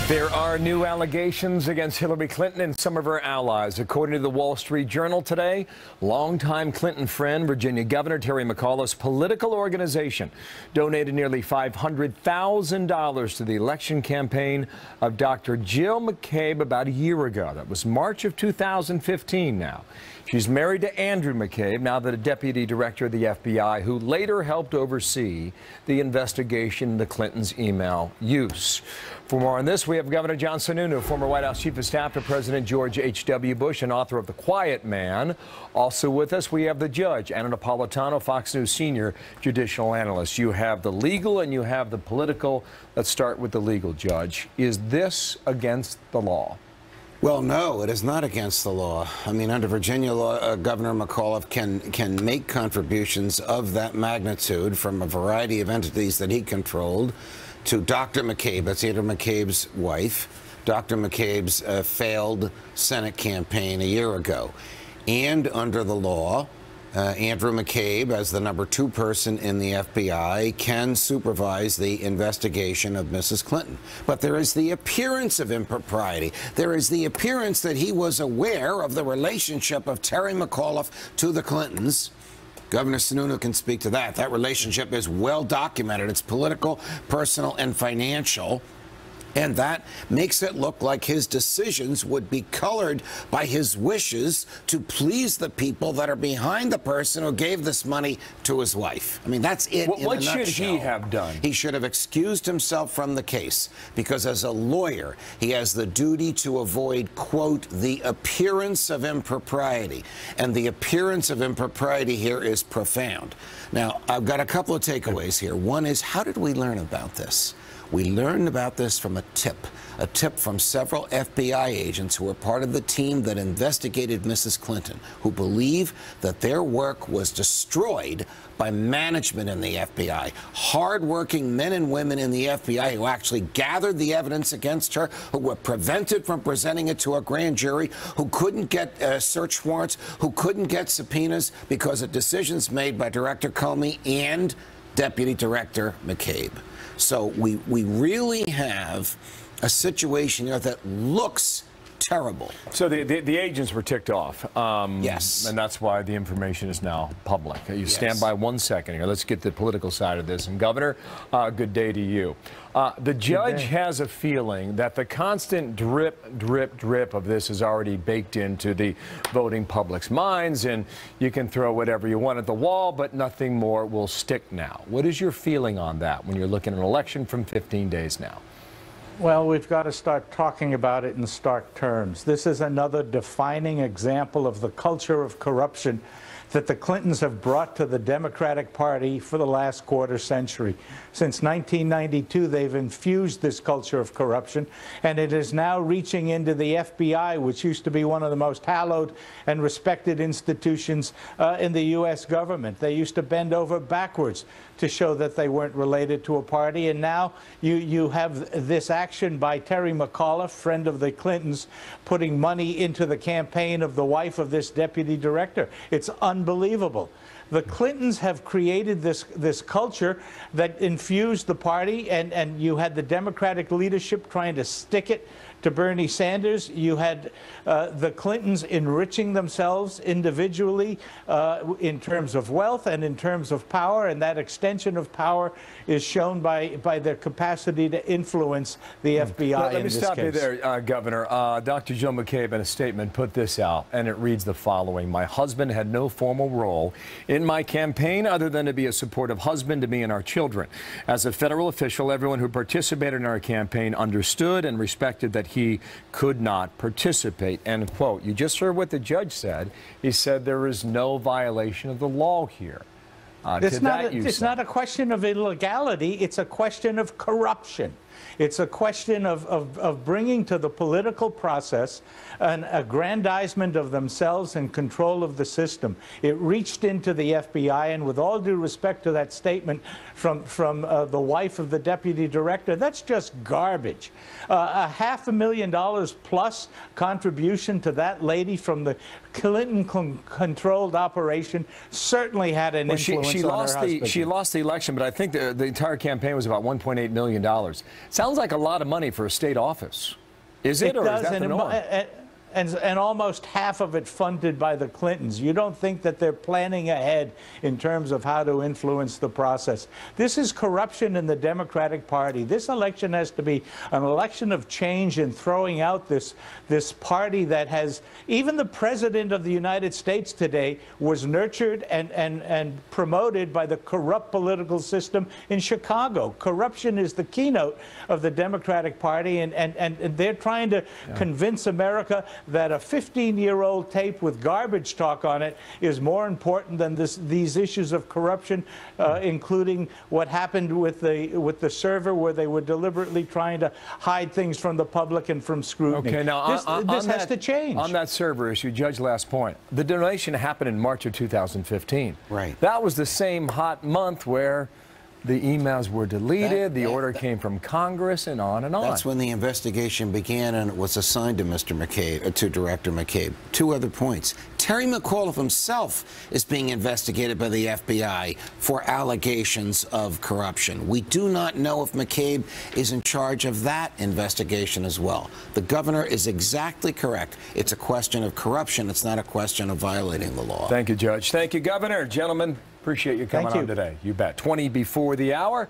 There are new allegations against Hillary Clinton and some of her allies. According to the Wall Street Journal today, longtime Clinton friend Virginia Governor Terry McAuliffe's political organization donated nearly $500,000 to the election campaign of Dr. Jill McCabe about a year ago. That was March of 2015 now. She's married to Andrew McCabe, now the deputy director of the FBI, who later helped oversee the investigation into Clinton's email use. For more on this, we have Governor John Sununu, former White House Chief of Staff to President George H.W. Bush and author of The Quiet Man. Also with us, we have the judge, Anna Napolitano, Fox News senior judicial analyst. You have the legal and you have the political. Let's start with the legal, Judge. Is this against the law? Well, no, it is not against the law. I mean, under Virginia law, Governor McAuliffe can make contributions of that magnitude from a variety of entities that he controlled to Dr. McCabe, that's Andrew McCabe's wife, Dr. McCabe's failed Senate campaign a year ago. And under the law, Andrew McCabe, as the #2 person in the FBI, can supervise the investigation of Mrs. Clinton. But there is the appearance of impropriety. There is the appearance that he was aware of the relationship of Terry McAuliffe to the Clintons. Governor Sununu can speak to that. That relationship is well documented. It's political, personal, and financial. And that makes it look like his decisions would be colored by his wishes to please the people that are behind the person who gave this money to his wife. I mean, that's it in a nutshell. What should he have done? He should have excused himself from the case because as a lawyer, he has the duty to avoid, quote, the appearance of impropriety. And the appearance of impropriety here is profound. Now, I've got a couple of takeaways here. One is, how did we learn about this? We learned about this from a tip from several FBI agents who were part of the team that investigated Mrs. Clinton, who believe that their work was destroyed by management in the FBI. Hard-working men and women in the FBI who actually gathered the evidence against her, who were prevented from presenting it to a grand jury, who couldn't get search warrants, who couldn't get subpoenas because of decisions made by Director Comey and Deputy Director McCabe. So we really have a situation here that looks terrible. So the agents were ticked off. Yes. And that's why the information is now public. You stand by 1 second here. Let's get the political side of this. And Governor, good day to you. The judge has a feeling that the constant drip, drip, drip of this is already baked into the voting public's minds, and you can throw whatever you want at the wall, but nothing more will stick now. What is your feeling on that when you're looking at an election from 15 days now? Well, we've got to start talking about it in stark terms. This is another defining example of the culture of corruption that the Clintons have brought to the Democratic Party for the last quarter century. Since 1992, they've infused this culture of corruption, and it is now reaching into the FBI, which used to be one of the most hallowed and respected institutions in the U.S. government. They used to bend over backwards to show that they weren't related to a party, and now you have this action by Terry McAuliffe, friend of the Clintons, putting money into the campaign of the wife of this deputy director. It's unbelievable. The Clintons have created this culture that infused the party, and you had the Democratic leadership trying to stick it to Bernie Sanders. You had the Clintons enriching themselves individually in terms of wealth and in terms of power, and that extension of power is shown by their capacity to influence the FBI. Let me stop you there, Governor. Dr. Jill McCabe, in a statement, put this out, and it reads the following. My husband had no formal role in my campaign other than to be a supportive husband to me and our children. As a federal official, everyone who participated in our campaign understood and respected that he could not participate, end quote. You just heard what the judge said. He said there is no violation of the law here. It's not a question of illegality. It's a question of corruption. It's a question of bringing to the political process an aggrandizement of themselves and control of the system. It reached into the FBI, and with all due respect to that statement from the wife of the deputy director, that's just garbage. A $500,000 plus contribution to that lady from the Clinton-controlled operation certainly had an influence on her husband. She lost the election, but I think the entire campaign was about $1.8 million. Sounds like a lot of money for a state office. Is it, or is that the norm? And almost half of it funded by the Clintons. You don't think that they're planning ahead in terms of how to influence the process. This is corruption in the Democratic Party. This election has to be an election of change and throwing out this party that has, even the President of the United States today was nurtured and promoted by the corrupt political system in Chicago. Corruption is the keynote of the Democratic Party, and they're trying to convince America that a 15-year-old tape with garbage talk on it is more important than these issues of corruption, including what happened with the server, where they were deliberately trying to hide things from the public and from scrutiny. Okay, now this has to change. On that server issue, Judge, last point. The donation happened in March of 2015. Right. That was the same hot month where the emails were deleted, the order came from Congress, and on and on. That's when the investigation began, and it was assigned to Mr. McCabe, to Director McCabe. Two other points. Terry McAuliffe himself is being investigated by the FBI for allegations of corruption. We do not know if McCabe is in charge of that investigation as well. The governor is exactly correct. It's a question of corruption. It's not a question of violating the law. Thank you, Judge. Thank you, Governor. Gentlemen, appreciate you coming on today. You bet. 20 before the hour.